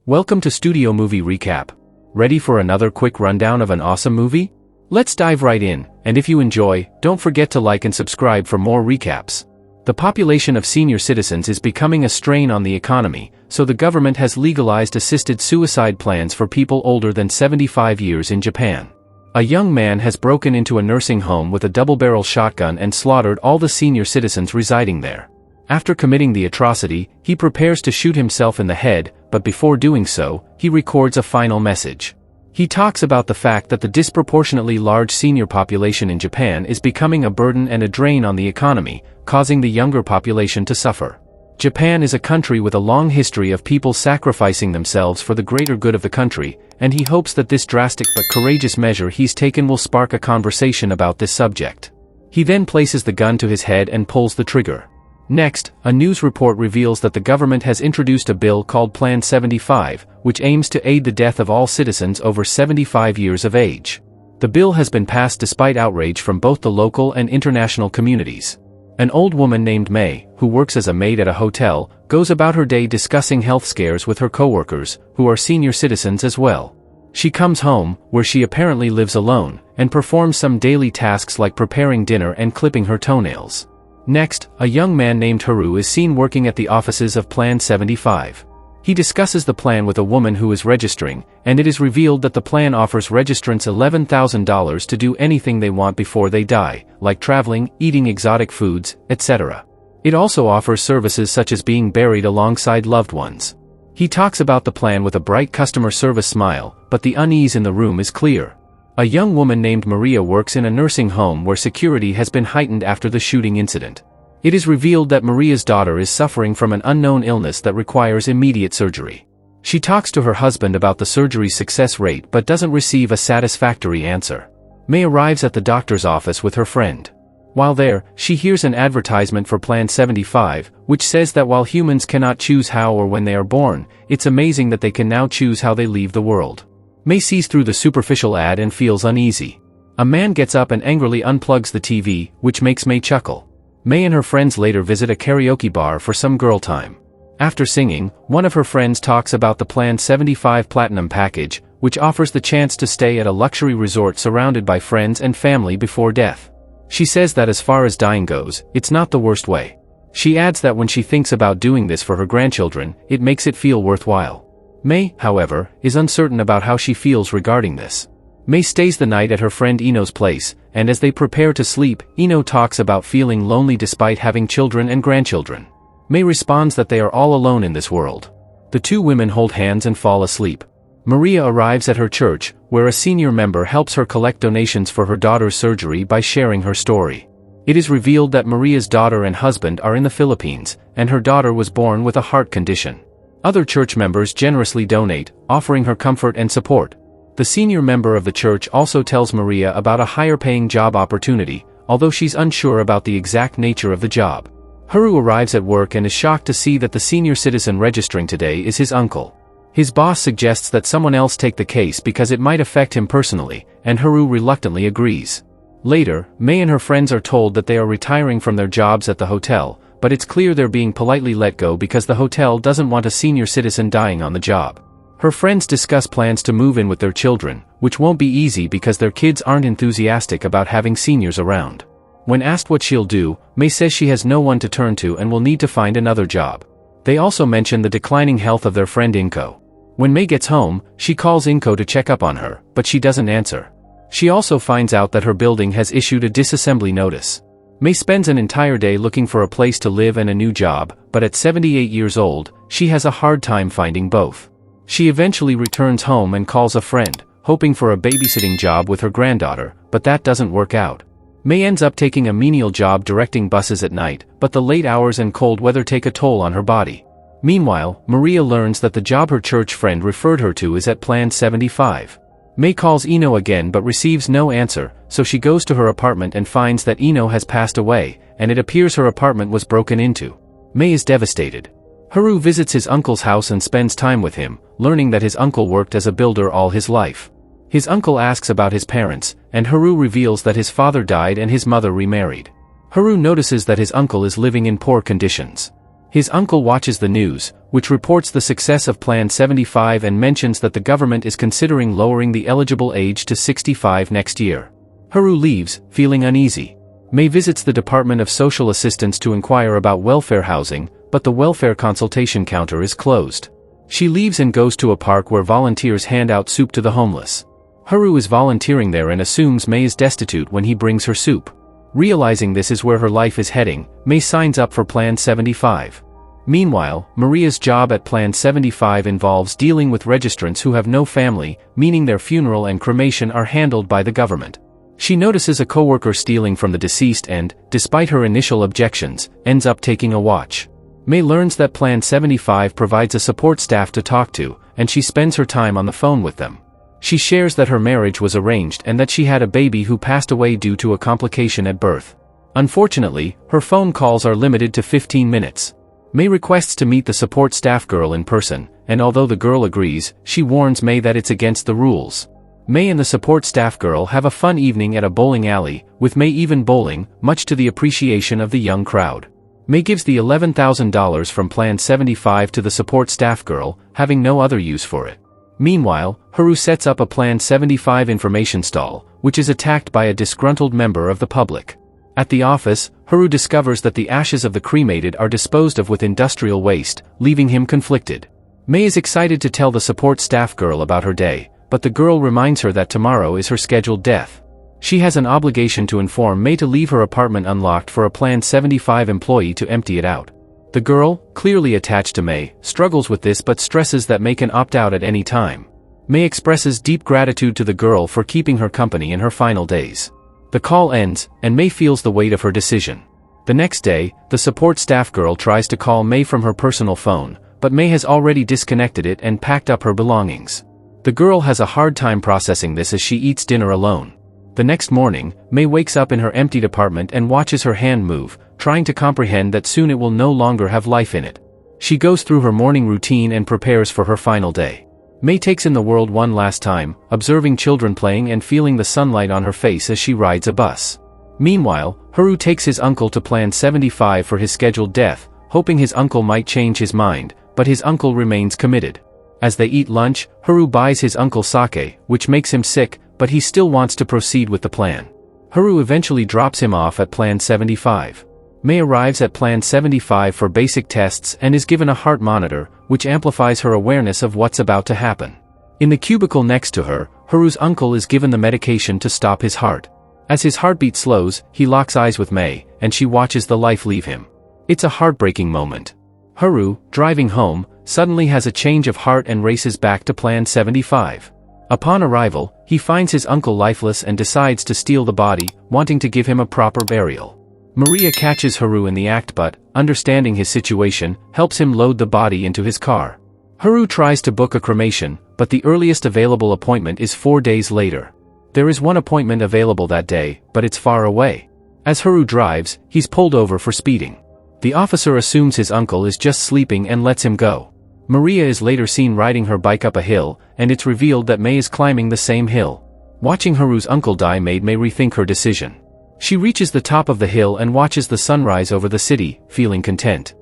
Welcome to Studio Movie Recap. Ready for another quick rundown of an awesome movie? Let's dive right in, and if you enjoy, don't forget to like and subscribe for more recaps. The population of senior citizens is becoming a strain on the economy, so the government has legalized assisted suicide plans for people older than 75 years in Japan. A young man has broken into a nursing home with a double-barrel shotgun and slaughtered all the senior citizens residing there. After committing the atrocity, he prepares to shoot himself in the head, but before doing so, he records a final message. He talks about the fact that the disproportionately large senior population in Japan is becoming a burden and a drain on the economy, causing the younger population to suffer. Japan is a country with a long history of people sacrificing themselves for the greater good of the country, and he hopes that this drastic but courageous measure he's taken will spark a conversation about this subject. He then places the gun to his head and pulls the trigger. Next, a news report reveals that the government has introduced a bill called Plan 75, which aims to aid the death of all citizens over 75 years of age. The bill has been passed despite outrage from both the local and international communities. An old woman named May, who works as a maid at a hotel, goes about her day discussing health scares with her coworkers, who are senior citizens as well. She comes home, where she apparently lives alone, and performs some daily tasks like preparing dinner and clipping her toenails. Next, a young man named Hiromu is seen working at the offices of Plan 75. He discusses the plan with a woman who is registering, and it is revealed that the plan offers registrants $11,000 to do anything they want before they die, like traveling, eating exotic foods, etc. It also offers services such as being buried alongside loved ones. He talks about the plan with a bright customer service smile, but the unease in the room is clear. A young woman named Maria works in a nursing home where security has been heightened after the shooting incident. It is revealed that Maria's daughter is suffering from an unknown illness that requires immediate surgery. She talks to her husband about the surgery's success rate but doesn't receive a satisfactory answer. May arrives at the doctor's office with her friend. While there, she hears an advertisement for Plan 75, which says that while humans cannot choose how or when they are born, it's amazing that they can now choose how they leave the world. May sees through the superficial ad and feels uneasy. A man gets up and angrily unplugs the TV, which makes May chuckle. May and her friends later visit a karaoke bar for some girl time. After singing, one of her friends talks about the Plan 75 Platinum package, which offers the chance to stay at a luxury resort surrounded by friends and family before death. She says that as far as dying goes, it's not the worst way. She adds that when she thinks about doing this for her grandchildren, it makes it feel worthwhile. May, however, is uncertain about how she feels regarding this. May stays the night at her friend Ino's place, and as they prepare to sleep, Ino talks about feeling lonely despite having children and grandchildren. May responds that they are all alone in this world. The two women hold hands and fall asleep. Maria arrives at her church, where a senior member helps her collect donations for her daughter's surgery by sharing her story. It is revealed that Maria's daughter and husband are in the Philippines, and her daughter was born with a heart condition. Other church members generously donate, offering her comfort and support. The senior member of the church also tells Maria about a higher-paying job opportunity, although she's unsure about the exact nature of the job. Hiromu arrives at work and is shocked to see that the senior citizen registering today is his uncle. His boss suggests that someone else take the case because it might affect him personally, and Hiromu reluctantly agrees. Later, May and her friends are told that they are retiring from their jobs at the hotel, but it's clear they're being politely let go because the hotel doesn't want a senior citizen dying on the job. Her friends discuss plans to move in with their children, which won't be easy because their kids aren't enthusiastic about having seniors around. When asked what she'll do, May says she has no one to turn to and will need to find another job. They also mention the declining health of their friend Inko. When May gets home, she calls Inko to check up on her, but she doesn't answer. She also finds out that her building has issued a disassembly notice. May spends an entire day looking for a place to live and a new job, but at 78 years old, she has a hard time finding both. She eventually returns home and calls a friend, hoping for a babysitting job with her granddaughter, but that doesn't work out. May ends up taking a menial job directing buses at night, but the late hours and cold weather take a toll on her body. Meanwhile, Maria learns that the job her church friend referred her to is at Plan 75. May calls Ino again but receives no answer, so she goes to her apartment and finds that Ino has passed away, and it appears her apartment was broken into. May is devastated. Hiromu visits his uncle's house and spends time with him, learning that his uncle worked as a builder all his life. His uncle asks about his parents, and Hiromu reveals that his father died and his mother remarried. Hiromu notices that his uncle is living in poor conditions. His uncle watches the news, which reports the success of Plan 75 and mentions that the government is considering lowering the eligible age to 65 next year. Haru leaves, feeling uneasy. Mei visits the Department of Social Assistance to inquire about welfare housing, but the welfare consultation counter is closed. She leaves and goes to a park where volunteers hand out soup to the homeless. Haru is volunteering there and assumes Mei is destitute when he brings her soup. Realizing this is where her life is heading, Mei signs up for Plan 75. Meanwhile, Maria's job at Plan 75 involves dealing with registrants who have no family, meaning their funeral and cremation are handled by the government. She notices a coworker stealing from the deceased and, despite her initial objections, ends up taking a watch. Mei learns that Plan 75 provides a support staff to talk to, and she spends her time on the phone with them. She shares that her marriage was arranged and that she had a baby who passed away due to a complication at birth. Unfortunately, her phone calls are limited to 15 minutes. Mei requests to meet the support staff girl in person, and although the girl agrees, she warns Mei that it's against the rules. Mei and the support staff girl have a fun evening at a bowling alley, with Mei even bowling, much to the appreciation of the young crowd. Mei gives the $11,000 from Plan 75 to the support staff girl, having no other use for it. Meanwhile, Haru sets up a Plan 75 information stall, which is attacked by a disgruntled member of the public. At the office, Haru discovers that the ashes of the cremated are disposed of with industrial waste, leaving him conflicted. Mei is excited to tell the support staff girl about her day, but the girl reminds her that tomorrow is her scheduled death. She has an obligation to inform Mei to leave her apartment unlocked for a Plan 75 employee to empty it out. The girl, clearly attached to Mei, struggles with this but stresses that Mei can opt out at any time. Mei expresses deep gratitude to the girl for keeping her company in her final days. The call ends, and Mei feels the weight of her decision. The next day, the support staff girl tries to call Mei from her personal phone, but Mei has already disconnected it and packed up her belongings. The girl has a hard time processing this as she eats dinner alone. The next morning, Mei wakes up in her emptied apartment and watches her hand move, trying to comprehend that soon it will no longer have life in it. She goes through her morning routine and prepares for her final day. Mei takes in the world one last time, observing children playing and feeling the sunlight on her face as she rides a bus. Meanwhile, Haru takes his uncle to Plan 75 for his scheduled death, hoping his uncle might change his mind, but his uncle remains committed. As they eat lunch, Haru buys his uncle sake, which makes him sick, but he still wants to proceed with the plan. Haru eventually drops him off at Plan 75. Mei arrives at Plan 75 for basic tests and is given a heart monitor, which amplifies her awareness of what's about to happen. In the cubicle next to her, Haru's uncle is given the medication to stop his heart. As his heartbeat slows, he locks eyes with Mei, and she watches the life leave him. It's a heartbreaking moment. Haru, driving home, suddenly has a change of heart and races back to Plan 75. Upon arrival, he finds his uncle lifeless and decides to steal the body, wanting to give him a proper burial. Maria catches Haru in the act but, understanding his situation, helps him load the body into his car. Haru tries to book a cremation, but the earliest available appointment is 4 days later. There is one appointment available that day, but it's far away. As Haru drives, he's pulled over for speeding. The officer assumes his uncle is just sleeping and lets him go. Maria is later seen riding her bike up a hill, and it's revealed that Mei is climbing the same hill. Watching Haru's uncle die made Mei rethink her decision. She reaches the top of the hill and watches the sunrise over the city, feeling content.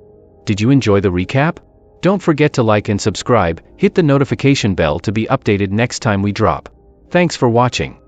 Did you enjoy the recap? Don't forget to like and subscribe, hit the notification bell to be updated next time we drop. Thanks for watching.